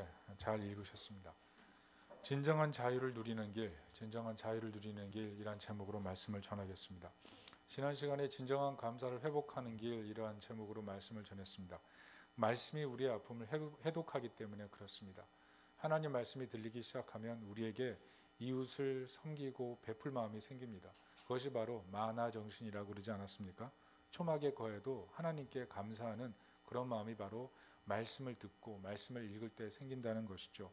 텐데 잘 읽으셨습니다. 진정한 자유를 누리는 길, 진정한 자유를 누리는 길이란 제목으로 말씀을 전하겠습니다. 지난 시간에 진정한 감사를 회복하는 길 이러한 제목으로 말씀을 전했습니다. 말씀이 우리의 아픔을 해독하기 때문에 그렇습니다. 하나님 말씀이 들리기 시작하면 우리에게 이웃을 섬기고 베풀 마음이 생깁니다. 그것이 바로 만화 정신이라고 그러지 않았습니까? 초막의 거에도 하나님께 감사하는 그런 마음이 바로 말씀을 듣고 말씀을 읽을 때 생긴다는 것이죠.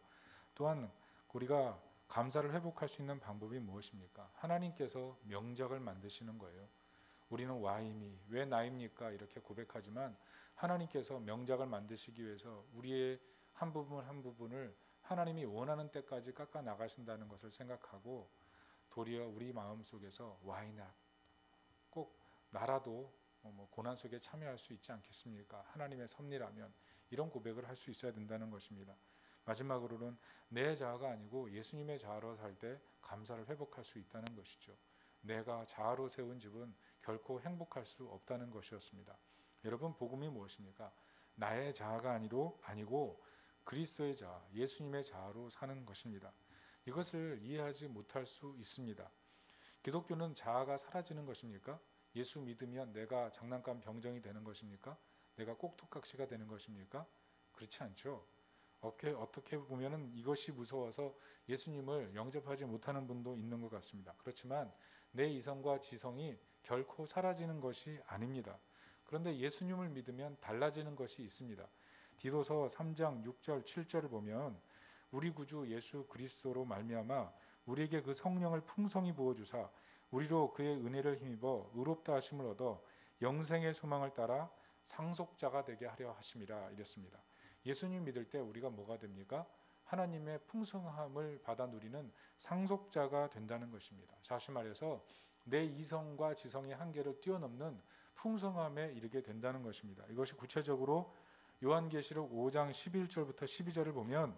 또한 우리가 감사를 회복할 수 있는 방법이 무엇입니까? 하나님께서 명작을 만드시는 거예요. 우리는 와임이 왜 나입니까? 이렇게 고백하지만 하나님께서 명작을 만드시기 위해서 우리의 한 부분 한 부분을 하나님이 원하는 때까지 깎아 나가신다는 것을 생각하고 도리어 우리 마음속에서 Why not? 꼭 나라도 고난 속에 참여할 수 있지 않겠습니까? 하나님의 섭리라면 이런 고백을 할 수 있어야 된다는 것입니다. 마지막으로는 내 자아가 아니고 예수님의 자아로 살 때 감사를 회복할 수 있다는 것이죠. 내가 자아로 세운 집은 결코 행복할 수 없다는 것이었습니다. 여러분, 복음이 무엇입니까? 나의 자아가 아니고 그리스도의 자아, 예수님의 자아로 사는 것입니다. 이것을 이해하지 못할 수 있습니다. 기독교는 자아가 사라지는 것입니까? 예수 믿으면 내가 장난감 병정이 되는 것입니까? 내가 꼭두각시가 되는 것입니까? 그렇지 않죠. 어떻게 보면 이것이 무서워서 예수님을 영접하지 못하는 분도 있는 것 같습니다. 그렇지만 내 이성과 지성이 결코 사라지는 것이 아닙니다. 그런데 예수님을 믿으면 달라지는 것이 있습니다. 디도서 3장 6절 7절을 보면 우리 구주 예수 그리스도로 말미암아 우리에게 그 성령을 풍성히 부어주사 우리로 그의 은혜를 힘입어 의롭다 하심을 얻어 영생의 소망을 따라 상속자가 되게 하려 하심이라 이랬습니다. 예수님 믿을 때 우리가 뭐가 됩니까? 하나님의 풍성함을 받아 누리는 상속자가 된다는 것입니다. 다시 말해서 내 이성과 지성의 한계를 뛰어넘는 풍성함에 이르게 된다는 것입니다. 이것이 구체적으로 요한계시록 5장 11절부터 12절을 보면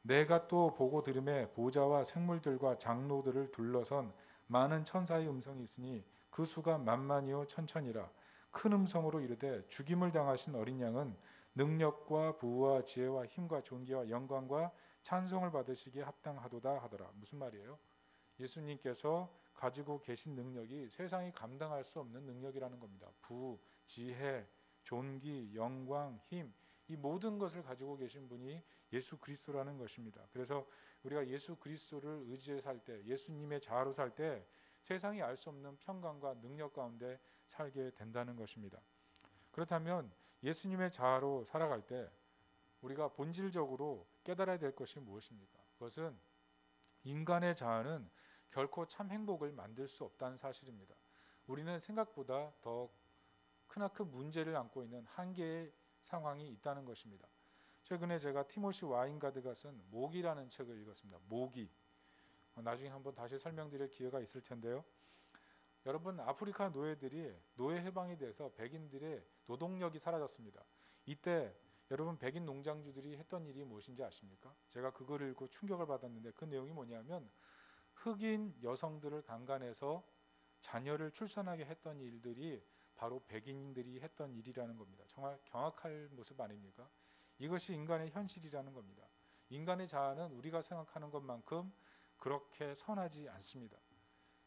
내가 또 보고 들음에 보좌와 생물들과 장로들을 둘러선 많은 천사의 음성이 있으니 그 수가 만만이요 천천이라 큰 음성으로 이르되 죽임을 당하신 어린 양은 능력과 부와 지혜와 힘과 존귀와 영광과 찬송을 받으시기에 합당하도다 하더라. 무슨 말이에요? 예수님께서 가지고 계신 능력이 세상이 감당할 수 없는 능력이라는 겁니다. 부, 지혜, 존귀, 영광, 힘, 이 모든 것을 가지고 계신 분이 예수 그리스도라는 것입니다. 그래서 우리가 예수 그리스도를 의지해 살 때, 예수님의 자아로 살 때 세상이 알 수 없는 평강과 능력 가운데 살게 된다는 것입니다. 그렇다면 예수님의 자아로 살아갈 때 우리가 본질적으로 깨달아야 될 것이 무엇입니까? 그것은 인간의 자아는 결코 참 행복을 만들 수 없다는 사실입니다. 우리는 생각보다 더 크나큰 문제를 안고 있는 한계의 상황이 있다는 것입니다. 최근에 제가 티모시 와인가드가 쓴 모기라는 책을 읽었습니다. 모기. 나중에 한번 다시 설명드릴 기회가 있을 텐데요. 여러분, 아프리카 노예들이 노예 해방이 돼서 백인들의 노동력이 사라졌습니다. 이때 여러분 백인 농장주들이 했던 일이 무엇인지 아십니까? 제가 그걸 읽고 충격을 받았는데 그 내용이 뭐냐면 흑인 여성들을 강간해서 자녀를 출산하게 했던 일들이 바로 백인들이 했던 일이라는 겁니다. 정말 경악할 모습 아닙니까? 이것이 인간의 현실이라는 겁니다. 인간의 자아는 우리가 생각하는 것만큼 그렇게 선하지 않습니다.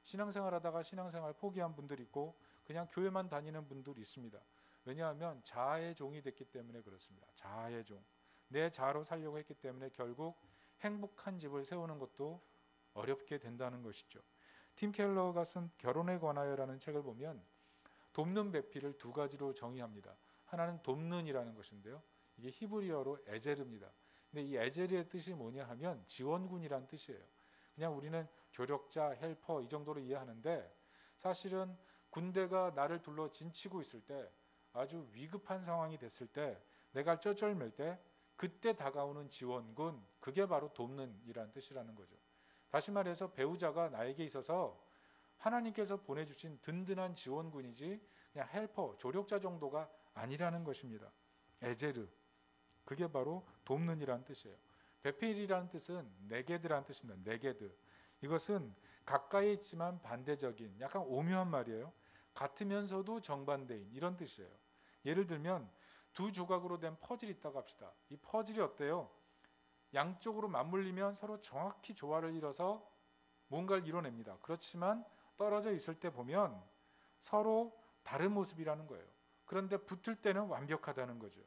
신앙생활하다가 신앙생활 포기한 분들이 있고 그냥 교회만 다니는 분들이 있습니다. 왜냐하면 자아의 종이 됐기 때문에 그렇습니다. 자아의 종. 내 자아로 살려고 했기 때문에 결국 행복한 집을 세우는 것도 어렵게 된다는 것이죠. 팀 켈러가 쓴 결혼에 관하여라는 책을 보면 돕는 배필을 두 가지로 정의합니다. 하나는 돕는이라는 것인데요. 이게 히브리어로 에제르입니다. 근데 이 에제르의 뜻이 뭐냐 하면 지원군이라는 뜻이에요. 그냥 우리는 조력자, 헬퍼 이 정도로 이해하는데 사실은 군대가 나를 둘러 진치고 있을 때 아주 위급한 상황이 됐을 때 내가 쩔쩔맬 때 그때 다가오는 지원군, 그게 바로 돕는 이라는 뜻이라는 거죠. 다시 말해서 배우자가 나에게 있어서 하나님께서 보내주신 든든한 지원군이지 그냥 헬퍼, 조력자 정도가 아니라는 것입니다. 에제르, 그게 바로 돕는 이라는 뜻이에요. 베필이라는 뜻은 네게드라는 뜻입니다. 네게드. 이것은 가까이 있지만 반대적인 약간 오묘한 말이에요. 같으면서도 정반대인 이런 뜻이에요. 예를 들면 두 조각으로 된 퍼즐이 있다고 합시다. 이 퍼즐이 어때요? 양쪽으로 맞물리면 서로 정확히 조화를 이뤄서 뭔가를 이뤄냅니다. 그렇지만 떨어져 있을 때 보면 서로 다른 모습이라는 거예요. 그런데 붙을 때는 완벽하다는 거죠.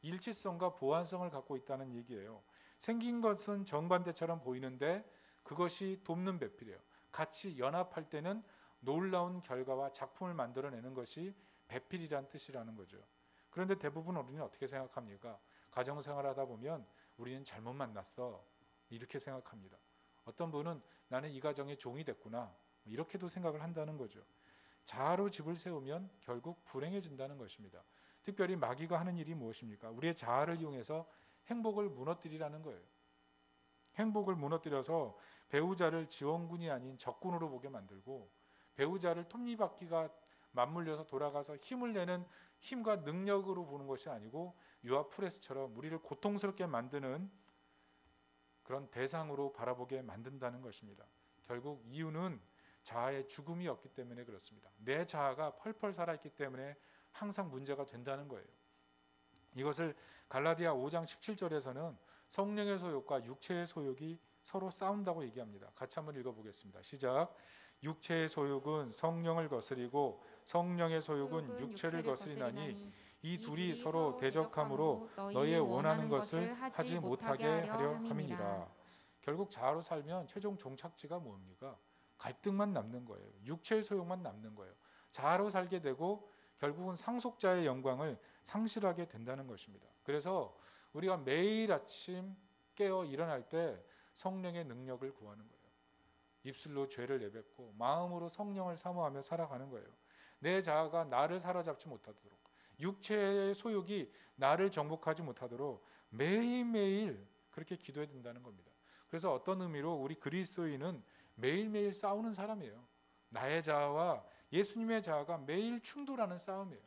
일치성과 보완성을 갖고 있다는 얘기예요. 생긴 것은 정반대처럼 보이는데 그것이 돕는 배필이에요. 같이 연합할 때는 놀라운 결과와 작품을 만들어내는 것이 배필이란 뜻이라는 거죠. 그런데 대부분 우리는 어떻게 생각합니까? 가정생활하다 보면 우리는 잘못 만났어, 이렇게 생각합니다. 어떤 분은 나는 이 가정의 종이 됐구나, 이렇게도 생각을 한다는 거죠. 자아로 집을 세우면 결국 불행해진다는 것입니다. 특별히 마귀가 하는 일이 무엇입니까? 우리의 자아를 이용해서 행복을 무너뜨리라는 거예요. 행복을 무너뜨려서 배우자를 지원군이 아닌 적군으로 보게 만들고, 배우자를 톱니바퀴가 맞물려서 돌아가서 힘을 내는 힘과 능력으로 보는 것이 아니고 유아 프레스처럼 우리를 고통스럽게 만드는 그런 대상으로 바라보게 만든다는 것입니다. 결국 이유는 자아의 죽음이 없기 때문에 그렇습니다. 내 자아가 펄펄 살아있기 때문에 항상 문제가 된다는 거예요. 이것을 갈라디아 5장 17절에서는 성령의 소욕과 육체의 소욕이 서로 싸운다고 얘기합니다. 같이 한번 읽어보겠습니다. 시작. 육체의 소욕은 성령을 거스리고 성령의 소욕은 육체를 거스리나니 이 둘이 서로 대적함으로 너희의 원하는 것을 하지 못하게 하려 함이니라. 결국 자아로 살면 최종 종착지가 뭡니까? 갈등만 남는 거예요. 육체의 소욕만 남는 거예요. 자아로 살게 되고 결국은 상속자의 영광을 상실하게 된다는 것입니다. 그래서 우리가 매일 아침 깨어 일어날 때 성령의 능력을 구하는 거예요. 입술로 죄를 내뱉고 마음으로 성령을 사모하며 살아가는 거예요. 내 자아가 나를 사로잡지 못하도록, 육체의 소욕이 나를 정복하지 못하도록 매일매일 그렇게 기도해야 된다는 겁니다. 그래서 어떤 의미로 우리 그리스도인은 매일매일 싸우는 사람이에요. 나의 자아와 예수님의 자아가 매일 충돌하는 싸움이에요.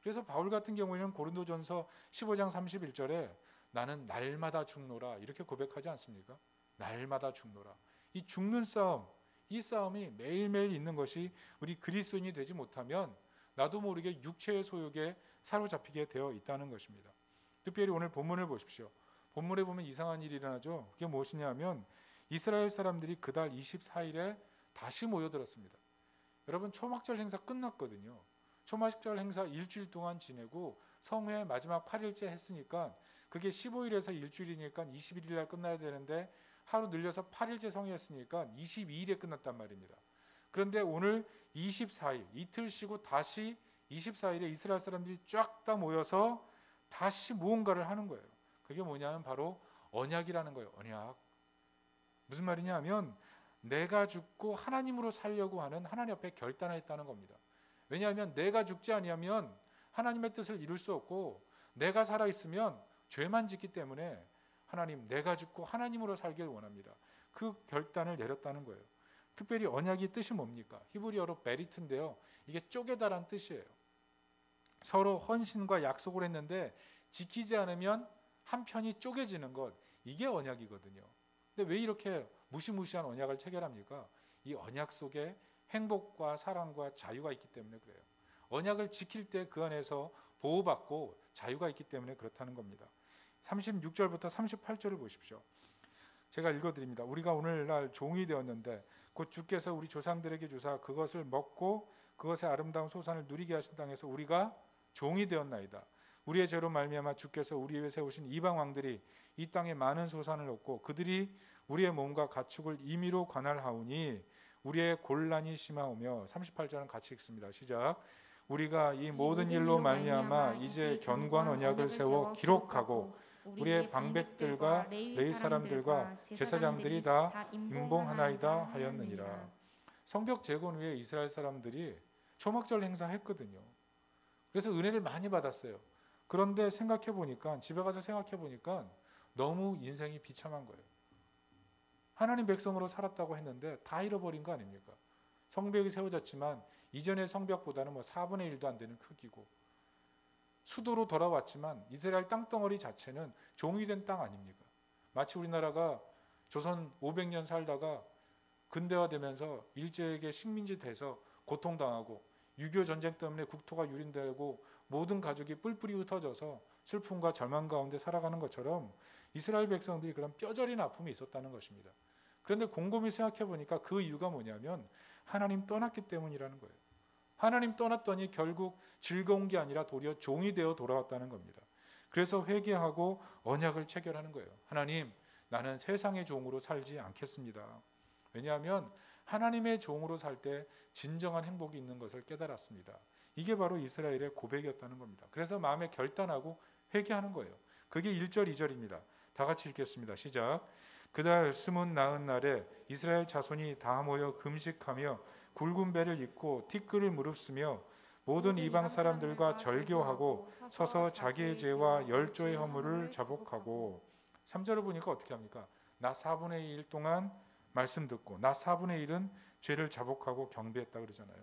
그래서 바울 같은 경우에는 고린도전서 15장 31절에 나는 날마다 죽노라 이렇게 고백하지 않습니까? 날마다 죽노라. 이 죽는 싸움, 이 싸움이 매일매일 있는 것이 우리 그리스도인이 되지 못하면 나도 모르게 육체의 소욕에 사로잡히게 되어 있다는 것입니다. 특별히 오늘 본문을 보십시오. 본문에 보면 이상한 일이 일어나죠. 그게 무엇이냐면 이스라엘 사람들이 그달 24일에 다시 모여들었습니다. 여러분, 초막절 행사 끝났거든요. 초막절 행사 일주일 동안 지내고 성회 마지막 8일째 했으니까 그게 15일에서 일주일이니까 21일 날 끝나야 되는데 하루 늘려서 8일째 성회했으니까 22일에 끝났단 말입니다. 그런데 오늘 24일 이틀 쉬고 다시 24일에 이스라엘 사람들이 쫙 다 모여서 다시 무언가를 하는 거예요. 그게 뭐냐면 바로 언약이라는 거예요. 언약. 무슨 말이냐 하면 내가 죽고 하나님으로 살려고 하는 하나님 앞에 결단을 했다는 겁니다. 왜냐하면 내가 죽지 아니하면 하나님의 뜻을 이룰 수 없고 내가 살아있으면 죄만 짓기 때문에 하나님, 내가 죽고 하나님으로 살길 원합니다. 그 결단을 내렸다는 거예요. 특별히 언약의 뜻이 뭡니까? 히브리어로 베리트인데요. 이게 쪼개다란 뜻이에요. 서로 헌신과 약속을 했는데 지키지 않으면 한편이 쪼개지는 것, 이게 언약이거든요. 근데 왜 이렇게 무시무시한 언약을 체결합니까? 이 언약 속에 행복과 사랑과 자유가 있기 때문에 그래요. 언약을 지킬 때 그 안에서 보호받고 자유가 있기 때문에 그렇다는 겁니다. 36절부터 38절을 보십시오. 제가 읽어드립니다. 우리가 오늘날 종이 되었는데 곧 주께서 우리 조상들에게 주사 그것을 먹고 그것의 아름다운 소산을 누리게 하신 땅에서 우리가 종이 되었나이다. 우리의 죄로 말미암아 주께서 우리 위에 세우신 이방 왕들이 이 땅에 많은 소산을 얻고 그들이 우리의 몸과 가축을 임의로 관할하오니 우리의 곤란이 심하오며. 38절은 같이 읽습니다. 시작. 우리가 이 모든 일로 말미암아 이제 견고한 언약을 세워 기록하고 우리의 방백들과 레위 사람들과 제사장들이 다 임봉하나이다 하였느니라. 성벽 재건 후에 이스라엘 사람들이 초막절 행사했거든요. 그래서 은혜를 많이 받았어요. 그런데 생각해 보니까, 집에 가서 생각해 보니까 너무 인생이 비참한 거예요. 하나님 백성으로 살았다고 했는데 다 잃어버린 거 아닙니까? 성벽이 세워졌지만 이전의 성벽보다는 4분의 1도 안 되는 크기고, 수도로 돌아왔지만 이스라엘 땅덩어리 자체는 종이 된 땅 아닙니까? 마치 우리나라가 조선 500년 살다가 근대화되면서 일제에게 식민지 돼서 고통당하고 6.25 전쟁 때문에 국토가 유린되고 모든 가족이 뿔뿔이 흩어져서 슬픔과 절망 가운데 살아가는 것처럼 이스라엘 백성들이 그런 뼈저린 아픔이 있었다는 것입니다. 그런데 곰곰이 생각해 보니까 그 이유가 뭐냐면 하나님 떠났기 때문이라는 거예요. 하나님 떠났더니 결국 즐거운 게 아니라 도리어 종이 되어 돌아왔다는 겁니다. 그래서 회개하고 언약을 체결하는 거예요. 하나님, 나는 세상의 종으로 살지 않겠습니다. 왜냐하면 하나님의 종으로 살 때 진정한 행복이 있는 것을 깨달았습니다. 이게 바로 이스라엘의 고백이었다는 겁니다. 그래서 마음에 결단하고 회개하는 거예요. 그게 1절 2절입니다. 다 같이 읽겠습니다. 시작. 그달 스문 나은 날에 이스라엘 자손이 다 모여 금식하며 굵은 배를 입고 티끌을 무릅쓰며 모든 이방 사람들과 절교하고 서서 자기의 죄와 열조의 허물을 자복하고. 3절을 보니까 어떻게 합니까? 나 4분의 1 동안 말씀 듣고 나 4분의 1은 죄를 자복하고 경배했다 그러잖아요.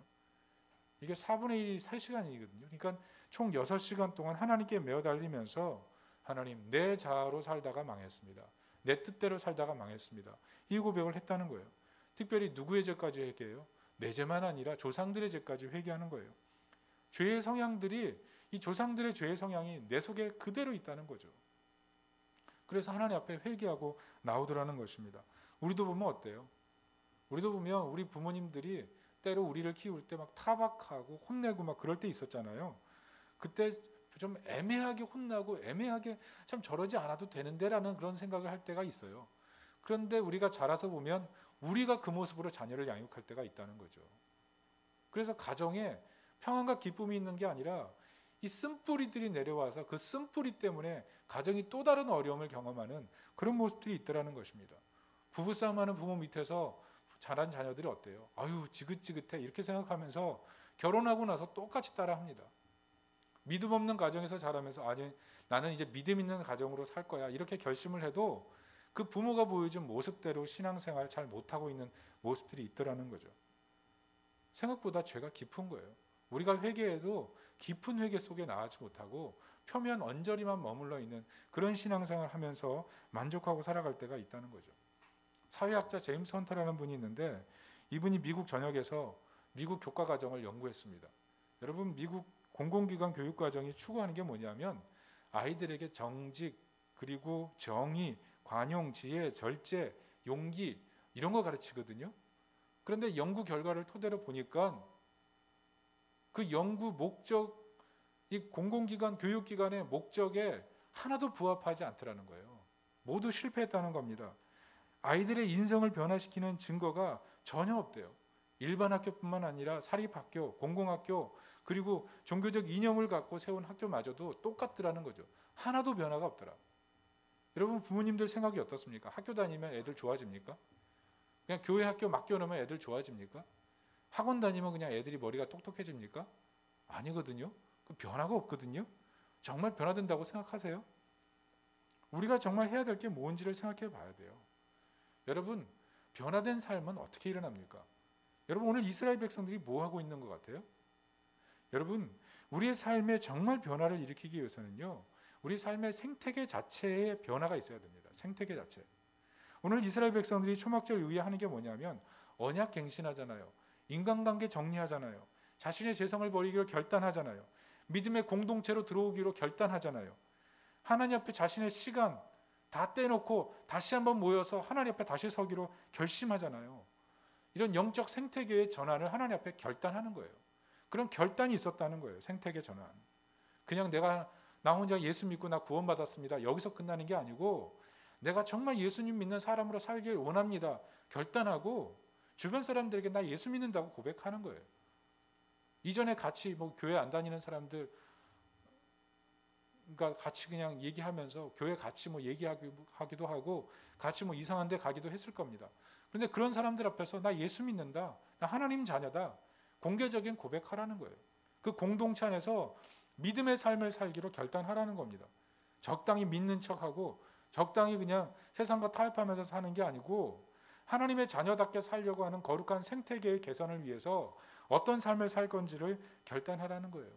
이게 4분의 1이 3시간이거든요. 그러니까 총 6시간 동안 하나님께 매어달리면서 하나님, 내 자아로 살다가 망했습니다. 내 뜻대로 살다가 망했습니다. 이 고백을 했다는 거예요. 특별히 누구의 죄까지 회개해요? 내 죄만 아니라 조상들의 죄까지 회개하는 거예요. 죄의 성향들이, 이 조상들의 죄의 성향이 내 속에 그대로 있다는 거죠. 그래서 하나님 앞에 회개하고 나오더라는 것입니다. 우리도 보면 어때요? 우리도 보면 우리 부모님들이 때로 우리를 키울 때 막 타박하고 혼내고 막 그럴 때 있었잖아요. 그때 좀 애매하게 혼나고 애매하게 참 저러지 않아도 되는데라는 그런 생각을 할 때가 있어요. 그런데 우리가 자라서 보면 우리가 그 모습으로 자녀를 양육할 때가 있다는 거죠. 그래서 가정에 평안과 기쁨이 있는 게 아니라 이 쓴뿌리들이 내려와서 그 쓴뿌리 때문에 가정이 또 다른 어려움을 경험하는 그런 모습들이 있더라는 것입니다. 부부싸움하는 부모 밑에서 자란 자녀들이 어때요? 아유 지긋지긋해 이렇게 생각하면서 결혼하고 나서 똑같이 따라합니다. 믿음 없는 가정에서 자라면서 아니 나는 이제 믿음 있는 가정으로 살 거야 이렇게 결심을 해도 그 부모가 보여준 모습대로 신앙생활 잘 못하고 있는 모습들이 있더라는 거죠. 생각보다 죄가 깊은 거예요. 우리가 회개해도 깊은 회개 속에 나가지 못하고 표면 언저리만 머물러 있는 그런 신앙생활을 하면서 만족하고 살아갈 때가 있다는 거죠. 사회학자 제임스 헌터라는 분이 있는데 이분이 미국 전역에서 미국 교과과정을 연구했습니다. 여러분 미국 공공기관 교육과정이 추구하는 게 뭐냐면 아이들에게 정직, 그리고 정의, 관용, 지혜, 절제, 용기 이런 거 가르치거든요. 그런데 연구 결과를 토대로 보니까 그 연구 목적, 이 공공기관 교육기관의 목적에 하나도 부합하지 않더라는 거예요. 모두 실패했다는 겁니다. 아이들의 인성을 변화시키는 증거가 전혀 없대요. 일반 학교뿐만 아니라 사립학교, 공공학교, 그리고 종교적 이념을 갖고 세운 학교마저도 똑같더라는 거죠. 하나도 변화가 없더라. 여러분 부모님들 생각이 어떻습니까? 학교 다니면 애들 좋아집니까? 그냥 교회 학교 맡겨놓으면 애들 좋아집니까? 학원 다니면 그냥 애들이 머리가 똑똑해집니까? 아니거든요. 그 변화가 없거든요. 정말 변화된다고 생각하세요? 우리가 정말 해야 될 게 뭔지를 생각해 봐야 돼요. 여러분 변화된 삶은 어떻게 일어납니까? 여러분 오늘 이스라엘 백성들이 뭐 하고 있는 것 같아요? 여러분 우리의 삶에 정말 변화를 일으키기 위해서는요, 우리 삶의 생태계 자체에 변화가 있어야 됩니다. 생태계 자체. 오늘 이스라엘 백성들이 초막절 이후에 하는 게 뭐냐면 언약 갱신하잖아요. 인간관계 정리하잖아요. 자신의 죄성을 버리기로 결단하잖아요. 믿음의 공동체로 들어오기로 결단하잖아요. 하나님 앞에 자신의 시간 다 떼놓고 다시 한번 모여서 하나님 앞에 다시 서기로 결심하잖아요. 이런 영적 생태계의 전환을 하나님 앞에 결단하는 거예요. 그런 결단이 있었다는 거예요. 생태계 전환. 그냥 나 혼자 예수 믿고 나 구원받았습니다. 여기서 끝나는 게 아니고 내가 정말 예수님 믿는 사람으로 살길 원합니다. 결단하고 주변 사람들에게 나 예수 믿는다고 고백하는 거예요. 이전에 같이 뭐 교회 안 다니는 사람들 그러니까 같이 그냥 얘기하면서 교회 같이 뭐 얘기하기도 하고 같이 뭐 이상한 데 가기도 했을 겁니다. 그런데 그런 사람들 앞에서 나 예수 믿는다. 나 하나님 자녀다. 공개적인 고백하라는 거예요. 그 공동체 안에서 믿음의 삶을 살기로 결단하라는 겁니다. 적당히 믿는 척하고 적당히 그냥 세상과 타협하면서 사는 게 아니고 하나님의 자녀답게 살려고 하는 거룩한 생태계의 개선을 위해서 어떤 삶을 살 건지를 결단하라는 거예요.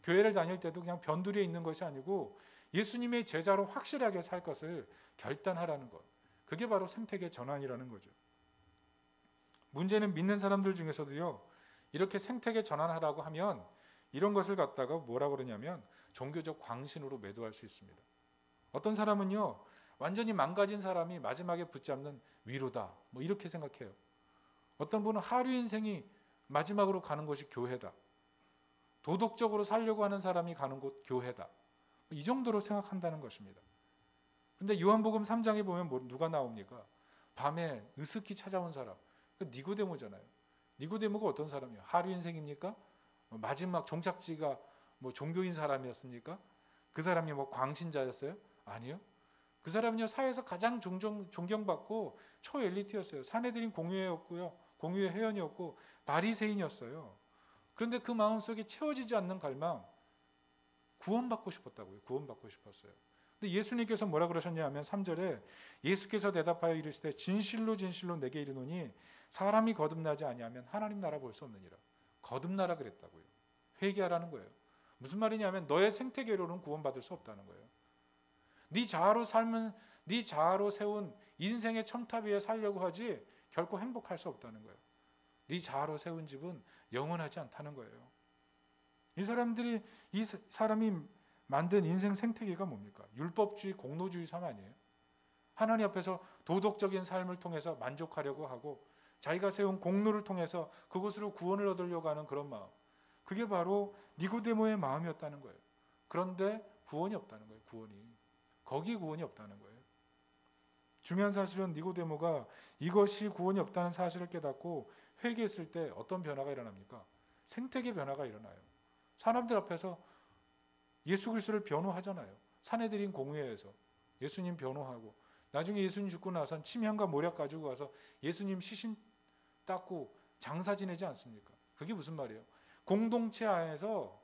교회를 다닐 때도 그냥 변두리에 있는 것이 아니고 예수님의 제자로 확실하게 살 것을 결단하라는 것. 그게 바로 생태계 전환이라는 거죠. 문제는 믿는 사람들 중에서도요, 이렇게 생태계 전환하라고 하면 이런 것을 갖다가 뭐라고 그러냐면 종교적 광신으로 매도할 수 있습니다. 어떤 사람은요, 완전히 망가진 사람이 마지막에 붙잡는 위로다. 뭐 이렇게 생각해요. 어떤 분은 하루 인생이 마지막으로 가는 곳이 교회다. 도덕적으로 살려고 하는 사람이 가는 곳 교회다. 이 정도로 생각한다는 것입니다. 근데 요한복음 3장에 보면 누가 나옵니까? 밤에 으슥히 찾아온 사람. 그 니고데모잖아요. 니고데모가 어떤 사람이에요? 하루 인생입니까? 마지막 종착지가 뭐 종교인 사람이었습니까? 그 사람이 뭐 광신자였어요? 아니요. 그 사람은요 사회에서 가장 존경받고 초엘리트였어요. 사내들인 공유회였고요, 공유회 회원이었고 바리새인이었어요. 그런데 그 마음속에 채워지지 않는 갈망, 구원받고 싶었다고요. 구원받고 싶었어요. 근데 예수님께서 뭐라 그러셨냐 하면 3절에 예수께서 대답하여 이르시되 진실로 진실로 내게 이르노니 사람이 거듭나지 아니하면 하나님 나라 볼 수 없느니라. 거듭나라 그랬다고요. 회개하라는 거예요. 무슨 말이냐면 너의 생태계로는 구원받을 수 없다는 거예요. 네 자아로 세운 인생의 첨탑 위에 살려고 하지 결코 행복할 수 없다는 거예요. 네 자아로 세운 집은 영원하지 않다는 거예요. 이 사람이 만든 인생 생태계가 뭡니까? 율법주의, 공로주의 삶 아니에요? 하나님 앞에서 도덕적인 삶을 통해서 만족하려고 하고 자기가 세운 공로를 통해서 그곳으로 구원을 얻으려고 하는 그런 마음. 그게 바로 니고데모의 마음이었다는 거예요. 그런데 구원이 없다는 거예요. 거기 구원이 없다는 거예요. 중요한 사실은 니고데모가 이것이 구원이 없다는 사실을 깨닫고 회개했을 때 어떤 변화가 일어납니까? 생태계 변화가 일어나요. 사람들 앞에서 예수 그리스도를 변호하잖아요. 사내들인 공회에서 예수님 변호하고 나중에 예수님 죽고 나선 침향과 모략 가지고 와서 예수님 시신 닦고 장사 지내지 않습니까? 그게 무슨 말이에요? 공동체 안에서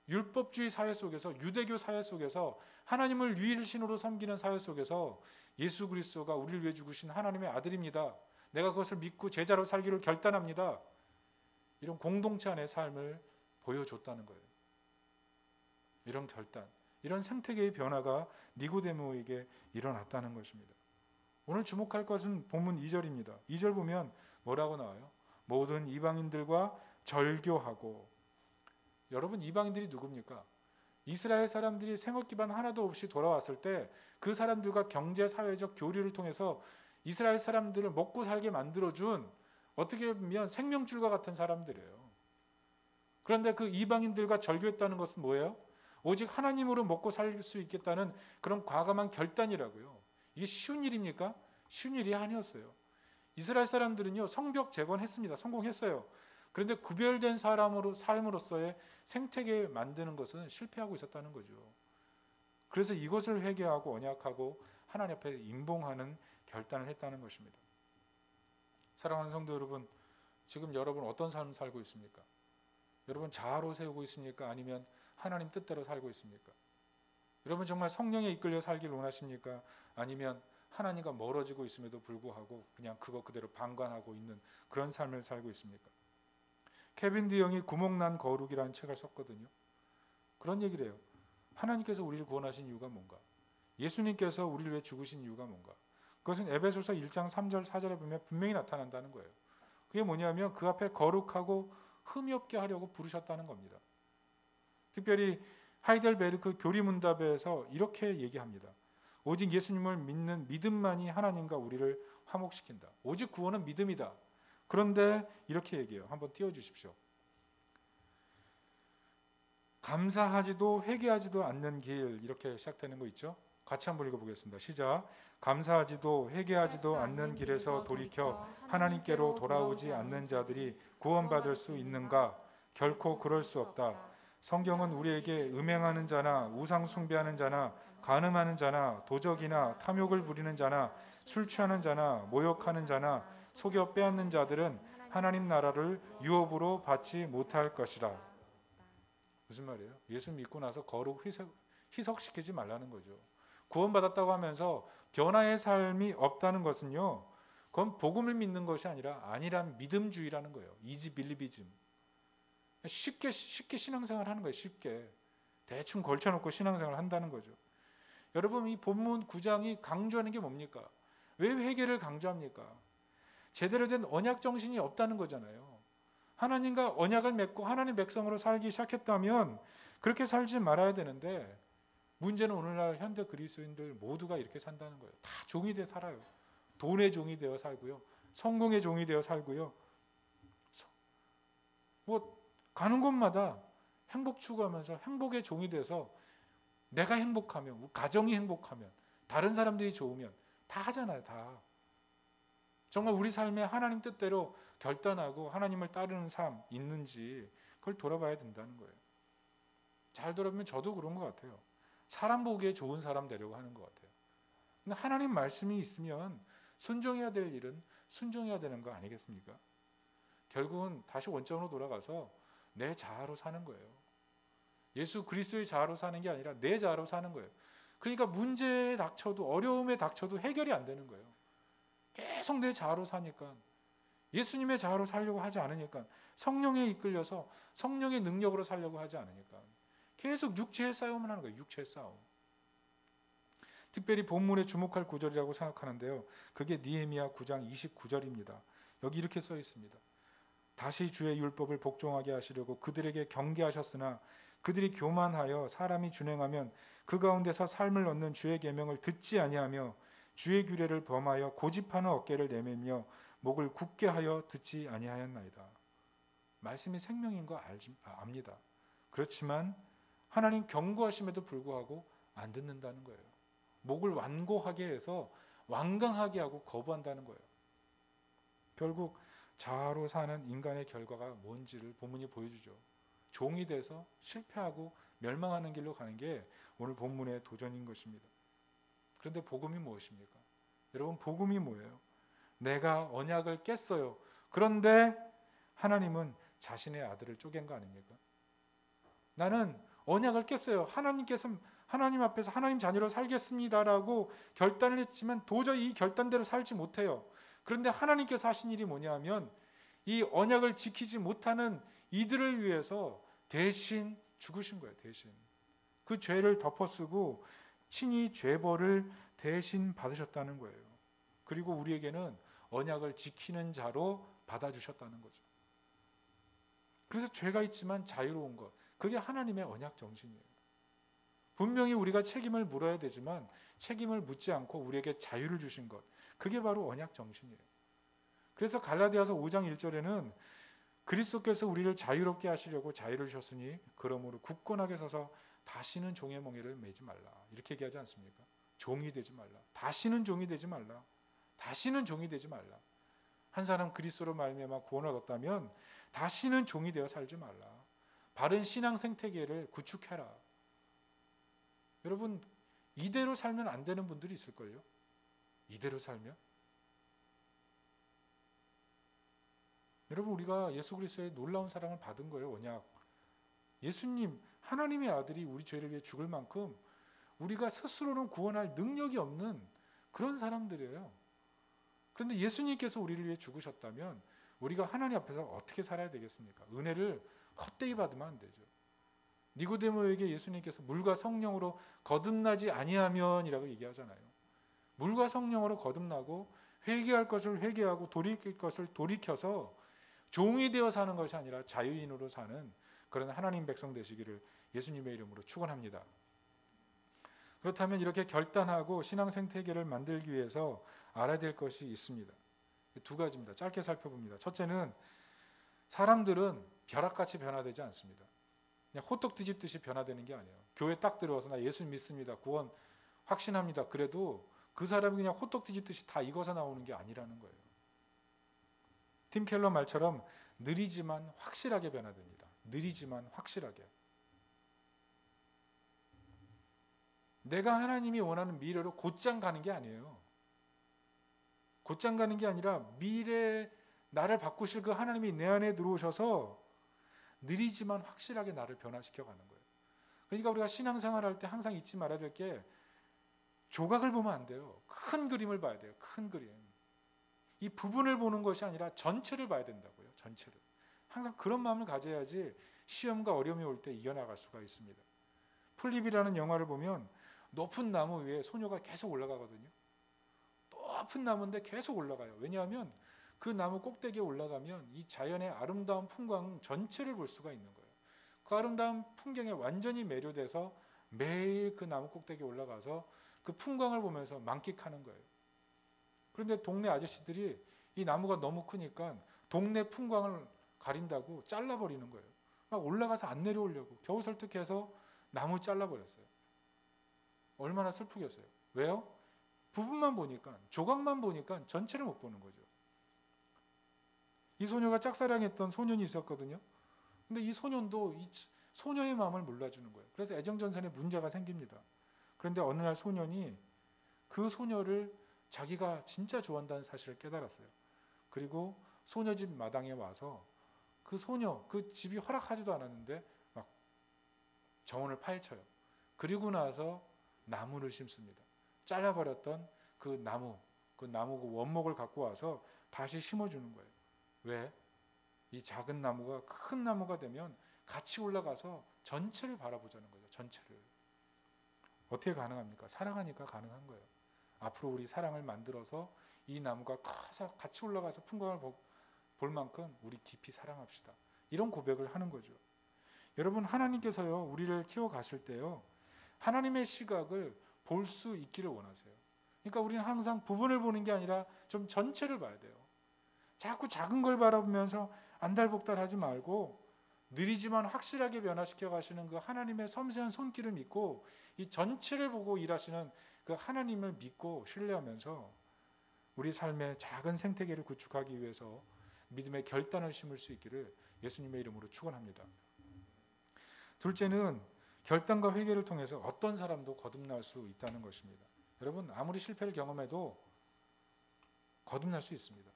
율법주의 사회 속에서, 유대교 사회 속에서, 하나님을 유일신으로 섬기는 사회 속에서 예수 그리스도가 우리를 위해 죽으신 하나님의 아들입니다. 내가 그것을 믿고 제자로 살기를 결단합니다. 이런 공동체 안의 삶을 보여줬다는 거예요. 이런 결단, 이런 생태계의 변화가 니고데모에게 일어났다는 것입니다. 오늘 주목할 것은 본문 2절입니다. 2절 보면 뭐라고 나와요? 모든 이방인들과 절교하고. 여러분, 이방인들이 누굽니까? 이스라엘 사람들이 생업 기반 하나도 없이 돌아왔을 때 그 사람들과 경제 사회적 교류를 통해서 이스라엘 사람들을 먹고 살게 만들어준, 어떻게 보면 생명줄과 같은 사람들이에요. 그런데 그 이방인들과 절교했다는 것은 뭐예요? 오직 하나님으로 먹고 살 수 있겠다는 그런 과감한 결단이라고요. 이게 쉬운 일입니까? 쉬운 일이 아니었어요. 이스라엘 사람들은요 성벽 재건했습니다. 성공했어요. 그런데 구별된 삶으로서의 생태계 만드는 것은 실패하고 있었다는 거죠. 그래서 이것을 회개하고 언약하고 하나님 앞에 임봉하는 결단을 했다는 것입니다. 사랑하는 성도 여러분, 지금 여러분 어떤 삶 살고 있습니까? 여러분 자아로 세우고 있습니까? 아니면 하나님 뜻대로 살고 있습니까? 여러분 정말 성령에 이끌려 살길 원하십니까? 아니면 하나님과 멀어지고 있음에도 불구하고 그냥 그거 그대로 방관하고 있는 그런 삶을 살고 있습니까? 케빈 디영이 구멍난 거룩이라는 책을 썼거든요. 그런 얘기를 해요. 하나님께서 우리를 구원하신 이유가 뭔가? 예수님께서 우리를 위해 죽으신 이유가 뭔가? 그것은 에베소서 1장 3절 4절에 보면 분명히 나타난다는 거예요. 그게 뭐냐면 그 앞에 거룩하고 흠이 없게 하려고 부르셨다는 겁니다. 특별히 하이델베르크 교리문답에서 이렇게 얘기합니다. 오직 예수님을 믿는 믿음만이 하나님과 우리를 화목시킨다. 오직 구원은 믿음이다. 그런데 이렇게 얘기해요. 한번 띄워주십시오. 감사하지도 회개하지도 않는 길, 이렇게 시작되는 거 있죠? 같이 한번 읽어보겠습니다. 시작. 감사하지도 회개하지도 않는 길에서 돌이켜 하나님께로 돌아오지 않는 자들이 구원받을 수 있는가? 결코 그럴 수 없다. 성경은 우리에게 음행하는 자나 우상 숭배하는 자나 간음하는 자나 도적이나 탐욕을 부리는 자나 술 취하는 자나 모욕하는 자나 속여 빼앗는 자들은 하나님 나라를 유업으로 받지 못할 것이라. 무슨 말이에요? 예수 믿고 나서 거룩 희석시키지 말라는 거죠. 구원받았다고 하면서 변화의 삶이 없다는 것은요, 그건 복음을 믿는 것이 아니란 믿음주의라는 거예요. 이지 빌리비즘. 쉽게 신앙생활 하는 거예요. 쉽게 대충 걸쳐놓고 신앙생활 한다는 거죠. 여러분, 이 본문 9장이 강조하는 게 뭡니까? 왜 회개를 강조합니까? 제대로 된 언약 정신이 없다는 거잖아요. 하나님과 언약을 맺고 하나님 백성으로 살기 시작했다면 그렇게 살지 말아야 되는데 문제는 오늘날 현대 그리스도인들 모두가 이렇게 산다는 거예요. 다 종이 되어 살아요. 돈의 종이 되어 살고요. 성공의 종이 되어 살고요. 뭐 가는 곳마다 행복 추구하면서 행복의 종이 돼서 내가 행복하면, 가정이 행복하면, 다른 사람들이 좋으면 다 하잖아요. 다. 정말 우리 삶에 하나님 뜻대로 결단하고 하나님을 따르는 삶 있는지 그걸 돌아봐야 된다는 거예요. 잘 돌아보면 저도 그런 것 같아요. 사람 보기에 좋은 사람 되려고 하는 것 같아요. 근데 하나님 말씀이 있으면 순종해야 될 일은 순종해야 되는 거 아니겠습니까? 결국은 다시 원점으로 돌아가서 내 자아로 사는 거예요. 예수 그리스도의 자아로 사는 게 아니라 내 자아로 사는 거예요. 그러니까 문제에 닥쳐도, 어려움에 닥쳐도 해결이 안 되는 거예요. 계속 내 자아로 사니까, 예수님의 자아로 살려고 하지 않으니까, 성령에 이끌려서 성령의 능력으로 살려고 하지 않으니까 계속 육체의 싸움을 하는 거예요. 육체의 싸움. 특별히 본문에 주목할 구절이라고 생각하는데요, 그게 느헤미야 9장 29절입니다. 여기 이렇게 써 있습니다. 다시 주의 율법을 복종하게 하시려고 그들에게 경계하셨으나 그들이 교만하여 사람이 준행하면 그 가운데서 삶을 얻는 주의 계명을 듣지 아니하며 주의 규례를 범하여 고집하는 어깨를 내밀며 목을 굳게 하여 듣지 아니하였나이다. 말씀이 생명인 거 압니다. 그렇지만 하나님 경고하심에도 불구하고 안 듣는다는 거예요. 목을 완고하게 해서 완강하게 하고 거부한다는 거예요. 결국 자아로 사는 인간의 결과가 뭔지를 본문이 보여주죠. 종이 돼서 실패하고 멸망하는 길로 가는 게 오늘 본문의 도전인 것입니다. 그런데 복음이 무엇입니까? 여러분, 복음이 뭐예요? 내가 언약을 깼어요. 그런데 하나님은 자신의 아들을 쪼갠 거 아닙니까? 나는 언약을 깼어요. 하나님께서 하나님 앞에서 하나님 자녀로 살겠습니다라고 결단을 했지만 도저히 이 결단대로 살지 못해요. 그런데 하나님께서 하신 일이 뭐냐면 이 언약을 지키지 못하는 이들을 위해서 대신 죽으신 거예요. 대신 그 죄를 덮어쓰고 친히 죄벌을 대신 받으셨다는 거예요. 그리고 우리에게는 언약을 지키는 자로 받아주셨다는 거죠. 그래서 죄가 있지만 자유로운 것, 그게 하나님의 언약 정신이에요. 분명히 우리가 책임을 물어야 되지만 책임을 묻지 않고 우리에게 자유를 주신 것, 그게 바로 언약 정신이에요. 그래서 갈라디아서 5장 1절에는 그리스도께서 우리를 자유롭게 하시려고 자유를 주셨으니 그러므로 굳건하게 서서 다시는 종의 멍에를 매지 말라, 이렇게 얘기하지 않습니까? 종이 되지 말라. 다시는 종이 되지 말라. 다시는 종이 되지 말라. 한 사람 그리스도로 말미암아 구원을 얻었다면 다시는 종이 되어 살지 말라. 바른 신앙 생태계를 구축해라. 여러분, 이대로 살면 안 되는 분들이 있을걸요? 이대로 살면? 여러분, 우리가 예수 그리스도의 놀라운 사랑을 받은 거예요. 언약. 예수님, 하나님의 아들이 우리 죄를 위해 죽을 만큼 우리가 스스로는 구원할 능력이 없는 그런 사람들이에요. 그런데 예수님께서 우리를 위해 죽으셨다면 우리가 하나님 앞에서 어떻게 살아야 되겠습니까? 은혜를 헛되이 받으면 안 되죠. 니고데모에게 예수님께서 물과 성령으로 거듭나지 아니하면이라고 얘기하잖아요. 물과 성령으로 거듭나고 회개할 것을 회개하고 돌이킬 것을 돌이켜서 종이 되어 사는 것이 아니라 자유인으로 사는 그런 하나님 백성 되시기를 예수님의 이름으로 축원합니다. 그렇다면 이렇게 결단하고 신앙 생태계를 만들기 위해서 알아야 될 것이 있습니다. 두 가지입니다. 짧게 살펴봅니다. 첫째는 사람들은 벼락같이 변화되지 않습니다. 그냥 호떡 뒤집듯이 변화되는 게 아니에요. 교회 딱 들어와서 나 예수 믿습니다, 구원 확신합니다, 그래도 그 사람이 그냥 호떡 뒤집듯이 다 익어서 나오는 게 아니라는 거예요. 팀 켈러 말처럼 느리지만 확실하게 변화됩니다. 느리지만 확실하게. 내가 하나님이 원하는 미래로 곧장 가는 게 아니에요. 곧장 가는 게 아니라 미래에 나를 바꾸실 그 하나님이 내 안에 들어오셔서 느리지만 확실하게 나를 변화시켜 가는 거예요. 그러니까 우리가 신앙생활 할 때 항상 잊지 말아야 될 게 조각을 보면 안 돼요. 큰 그림을 봐야 돼요. 큰 그림. 이 부분을 보는 것이 아니라 전체를 봐야 된다고요. 전체를. 항상 그런 마음을 가져야지 시험과 어려움이 올 때 이겨나갈 수가 있습니다. 풀립이라는 영화를 보면 높은 나무 위에 소녀가 계속 올라가거든요. 높은 나무인데 계속 올라가요. 왜냐하면 그 나무 꼭대기에 올라가면 이 자연의 아름다운 풍광 전체를 볼 수가 있는 거예요. 그 아름다운 풍경에 완전히 매료돼서 매일 그 나무 꼭대기에 올라가서 그 풍광을 보면서 만끽하는 거예요. 그런데 동네 아저씨들이 이 나무가 너무 크니까 동네 풍광을 가린다고 잘라버리는 거예요. 막 올라가서 안 내려오려고 겨우 설득해서 나무 잘라버렸어요. 얼마나 슬프겠어요. 왜요? 부분만 보니까, 조각만 보니까 전체를 못 보는 거죠. 이 소녀가 짝사랑했던 소년이 있었거든요. 근데 이 소년도 이 소녀의 마음을 몰라주는 거예요. 그래서 애정전선에 문제가 생깁니다. 그런데 어느 날 소년이 그 소녀를 자기가 진짜 좋아한다는 사실을 깨달았어요. 그리고 소녀 집 마당에 와서 그 소녀, 그 집이 허락하지도 않았는데 막 정원을 파헤쳐요. 그리고 나서 나무를 심습니다. 잘라버렸던 그 나무 그 원목을 갖고 와서 다시 심어주는 거예요. 왜? 이 작은 나무가 큰 나무가 되면 같이 올라가서 전체를 바라보자는 거죠. 전체를. 어떻게 가능합니까? 사랑하니까 가능한 거예요. 앞으로 우리 사랑을 만들어서 이 나무가 커서 같이 올라가서 풍광을 볼 만큼 우리 깊이 사랑합시다. 이런 고백을 하는 거죠. 여러분, 하나님께서요, 우리를 키워가실 때요, 하나님의 시각을 볼 수 있기를 원하세요. 그러니까 우리는 항상 부분을 보는 게 아니라 좀 전체를 봐야 돼요. 자꾸 작은 걸 바라보면서 안달복달하지 말고 느리지만 확실하게 변화시켜 가시는 그 하나님의 섬세한 손길을 믿고 이 전체를 보고 일하시는 그 하나님을 믿고 신뢰하면서 우리 삶의 작은 생태계를 구축하기 위해서 믿음의 결단을 심을 수 있기를 예수님의 이름으로 축원합니다. 둘째는 결단과 회개를 통해서 어떤 사람도 거듭날 수 있다는 것입니다. 여러분, 아무리 실패를 경험해도 거듭날 수 있습니다.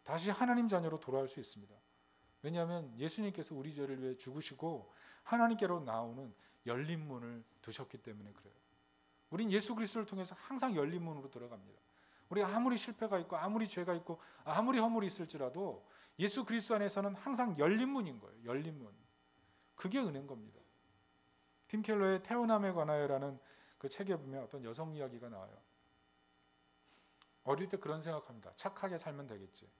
다시 하나님 자녀로 돌아올 수 있습니다. 왜냐하면 예수님께서 우리 죄를 위해 죽으시고 하나님께로 나오는 열린 문을 두셨기 때문에 그래요. 우린 예수 그리스도를 통해서 항상 열린 문으로 들어갑니다. 우리가 아무리 실패가 있고 아무리 죄가 있고 아무리 허물이 있을지라도 예수 그리스도 안에서는 항상 열린 문인 거예요. 열린 문. 그게 은혜인 겁니다. 팀 켈러의 태어남에 관하여라는 그 책에 보면 어떤 여성 이야기가 나와요. 어릴 때 그런 생각합니다. 착하게 살면 되겠지.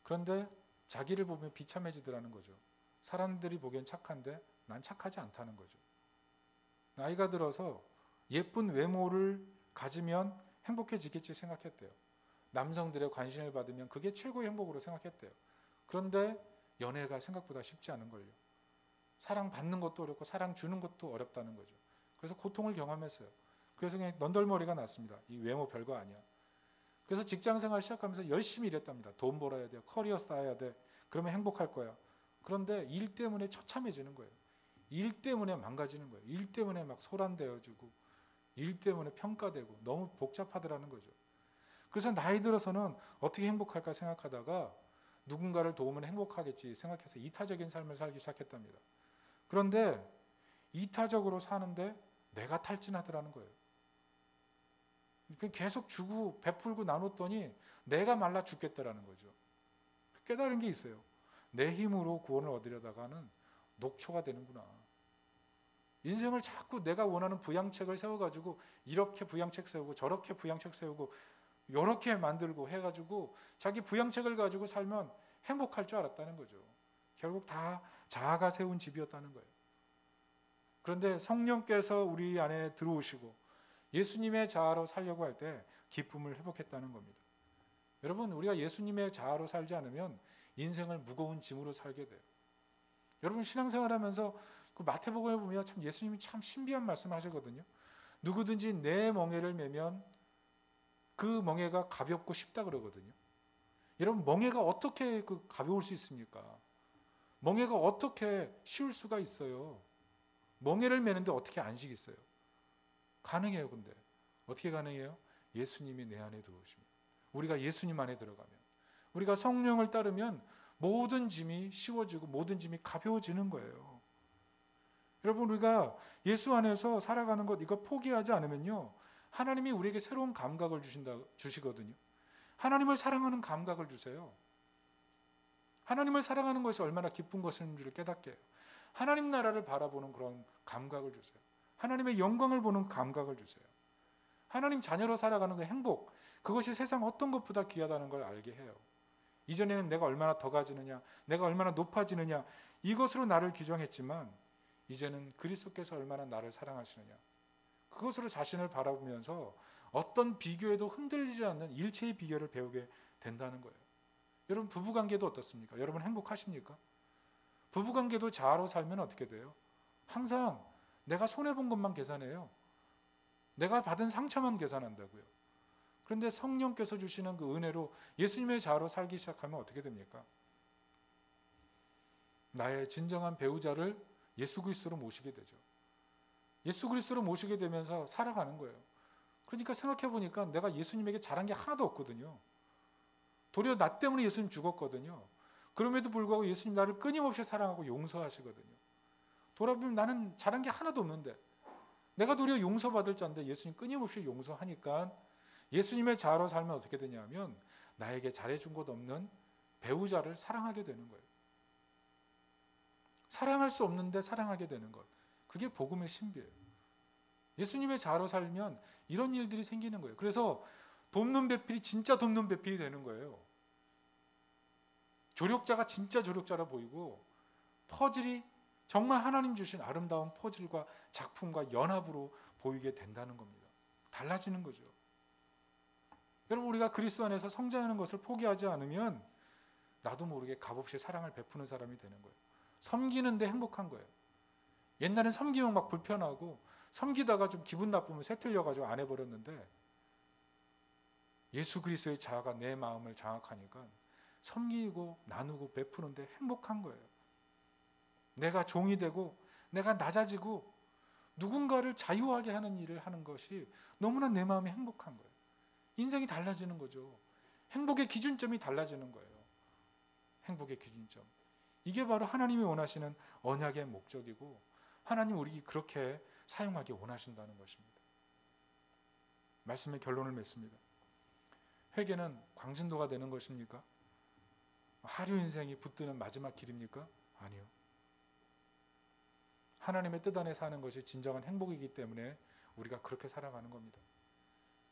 그런데 자기를 보면 비참해지더라는 거죠. 사람들이 보기엔 착한데 난 착하지 않다는 거죠. 나이가 들어서 예쁜 외모를 가지면 행복해지겠지 생각했대요. 남성들의 관심을 받으면 그게 최고의 행복으로 생각했대요. 그런데 연애가 생각보다 쉽지 않은 걸요. 사랑받는 것도 어렵고 사랑 주는 것도 어렵다는 거죠. 그래서 고통을 경험했어요. 그래서 그냥 넌덜머리가 났습니다. 이 외모 별거 아니야. 그래서 직장생활 시작하면서 열심히 일했답니다. 돈 벌어야 돼, 커리어 쌓아야 돼. 그러면 행복할 거야. 그런데 일 때문에 처참해지는 거예요. 일 때문에 망가지는 거예요. 일 때문에 막 소란되어지고 일 때문에 평가되고 너무 복잡하더라는 거죠. 그래서 나이 들어서는 어떻게 행복할까 생각하다가 누군가를 도우면 행복하겠지 생각해서 이타적인 삶을 살기 시작했답니다. 그런데 이타적으로 사는데 내가 탈진하더라는 거예요. 계속 주고 베풀고 나눴더니 내가 말라 죽겠다라는 거죠. 깨달은 게 있어요. 내 힘으로 구원을 얻으려다가는 녹초가 되는구나. 인생을 자꾸 내가 원하는 부양책을 세워가지고 이렇게 부양책 세우고 저렇게 부양책 세우고 이렇게 만들고 해가지고 자기 부양책을 가지고 살면 행복할 줄 알았다는 거죠. 결국 다 자아가 세운 집이었다는 거예요. 그런데 성령께서 우리 안에 들어오시고 예수님의 자아로 살려고 할 때 기쁨을 회복했다는 겁니다. 여러분, 우리가 예수님의 자아로 살지 않으면 인생을 무거운 짐으로 살게 돼요. 여러분, 신앙생활하면서 그 마태복음에 보면 참 예수님이 참 신비한 말씀하시거든요. 누구든지 내 멍에를 메면 그 멍에가 가볍고 쉽다 그러거든요. 여러분, 멍에가 어떻게 그 가벼울 수 있습니까? 멍에가 어떻게 쉬울 수가 있어요? 멍에를 메는데 어떻게 안식이 있어요? 가능해요. 근데 어떻게 가능해요? 예수님이 내 안에 들어오시면, 우리가 예수님 안에 들어가면, 우리가 성령을 따르면 모든 짐이 쉬워지고 모든 짐이 가벼워지는 거예요. 여러분, 우리가 예수 안에서 살아가는 것 이거 포기하지 않으면요, 하나님이 우리에게 새로운 감각을 주시거든요. 하나님을 사랑하는 감각을 주세요. 하나님을 사랑하는 것이 얼마나 기쁜 것인지를 깨닫게 해요. 하나님 나라를 바라보는 그런 감각을 주세요. 하나님의 영광을 보는 감각을 주세요. 하나님 자녀로 살아가는 그 행복, 그것이 세상 어떤 것보다 귀하다는 걸 알게 해요. 이전에는 내가 얼마나 더 가지느냐, 내가 얼마나 높아지느냐, 이것으로 나를 규정했지만 이제는 그리스도께서 얼마나 나를 사랑하시느냐, 그것으로 자신을 바라보면서 어떤 비교에도 흔들리지 않는 일체의 비결을 배우게 된다는 거예요. 여러분, 부부관계도 어떻습니까? 여러분 행복하십니까? 부부관계도 자아로 살면 어떻게 돼요? 항상 내가 손해본 것만 계산해요. 내가 받은 상처만 계산한다고요. 그런데 성령께서 주시는 그 은혜로 예수님의 자아로 살기 시작하면 어떻게 됩니까? 나의 진정한 배우자를 예수 그리스도로 모시게 되죠. 예수 그리스도로 모시게 되면서 살아가는 거예요. 그러니까 생각해 보니까 내가 예수님에게 잘한 게 하나도 없거든요. 도리어 나 때문에 예수님 죽었거든요. 그럼에도 불구하고 예수님 나를 끊임없이 사랑하고 용서하시거든요. 돌아보면 나는 잘한 게 하나도 없는데, 내가 도리어 용서받을 자인데 예수님 끊임없이 용서하니까 예수님의 자아로 살면 어떻게 되냐면 나에게 잘해준 것 없는 배우자를 사랑하게 되는 거예요. 사랑할 수 없는데 사랑하게 되는 것, 그게 복음의 신비예요. 예수님의 자아로 살면 이런 일들이 생기는 거예요. 그래서 돕는 배필이 진짜 돕는 배필이 되는 거예요. 조력자가 진짜 조력자라 보이고, 퍼즐이 정말 하나님 주신 아름다운 퍼즐과 작품과 연합으로 보이게 된다는 겁니다. 달라지는 거죠. 여러분, 우리가 그리스도 안에서 성장하는 것을 포기하지 않으면 나도 모르게 값없이 사랑을 베푸는 사람이 되는 거예요. 섬기는데 행복한 거예요. 옛날엔 섬기면 막 불편하고, 섬기다가 좀 기분 나쁘면 쇠틀려가지고 안 해버렸는데, 예수 그리스도의 자아가 내 마음을 장악하니까 섬기고 나누고 베푸는데 행복한 거예요. 내가 종이 되고 내가 낮아지고 누군가를 자유하게 하는 일을 하는 것이 너무나 내 마음이 행복한 거예요. 인생이 달라지는 거죠. 행복의 기준점이 달라지는 거예요. 행복의 기준점. 이게 바로 하나님이 원하시는 언약의 목적이고, 하나님 우리 그렇게 사용하기 원하신다는 것입니다. 말씀의 결론을 맺습니다. 회개는 광진도가 되는 것입니까? 하류 인생이 붙드는 마지막 길입니까? 아니요. 하나님의 뜻 안에 사는 것이 진정한 행복이기 때문에 우리가 그렇게 살아가는 겁니다.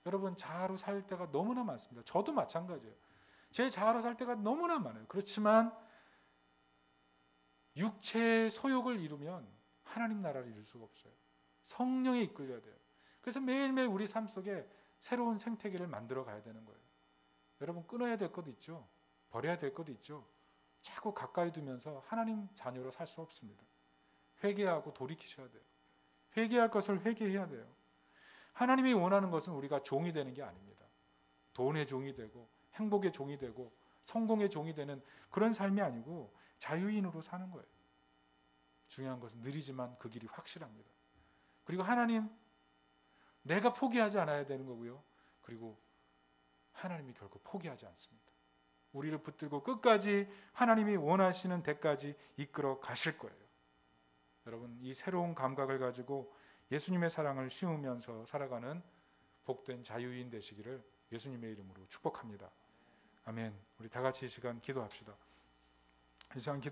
여러분, 자아로 살 때가 너무나 많습니다. 저도 마찬가지예요. 제 자아로 살 때가 너무나 많아요. 그렇지만 육체의 소욕을 이루면 하나님 나라를 이룰 수가 없어요. 성령에 이끌려야 돼요. 그래서 매일매일 우리 삶 속에 새로운 생태계를 만들어 가야 되는 거예요. 여러분, 끊어야 될 것도 있죠. 버려야 될 것도 있죠. 자꾸 가까이 두면서 하나님 자녀로 살 수 없습니다. 회개하고 돌이키셔야 돼요. 회개할 것을 회개해야 돼요. 하나님이 원하는 것은 우리가 종이 되는 게 아닙니다. 돈의 종이 되고 행복의 종이 되고 성공의 종이 되는 그런 삶이 아니고 자유인으로 사는 거예요. 중요한 것은 느리지만 그 길이 확실합니다. 그리고 하나님, 내가 포기하지 않아야 되는 거고요. 그리고 하나님이 결코 포기하지 않습니다. 우리를 붙들고 끝까지 하나님이 원하시는 데까지 이끌어 가실 거예요. 여러분, 이 새로운 감각을 가지고 예수님의 사랑을 심으면서 살아가는 복된 자유인 되시기를 예수님의 이름으로 축복합니다. 아멘. 우리 다 같이 이 시간 기도합시다. 이 시간 기도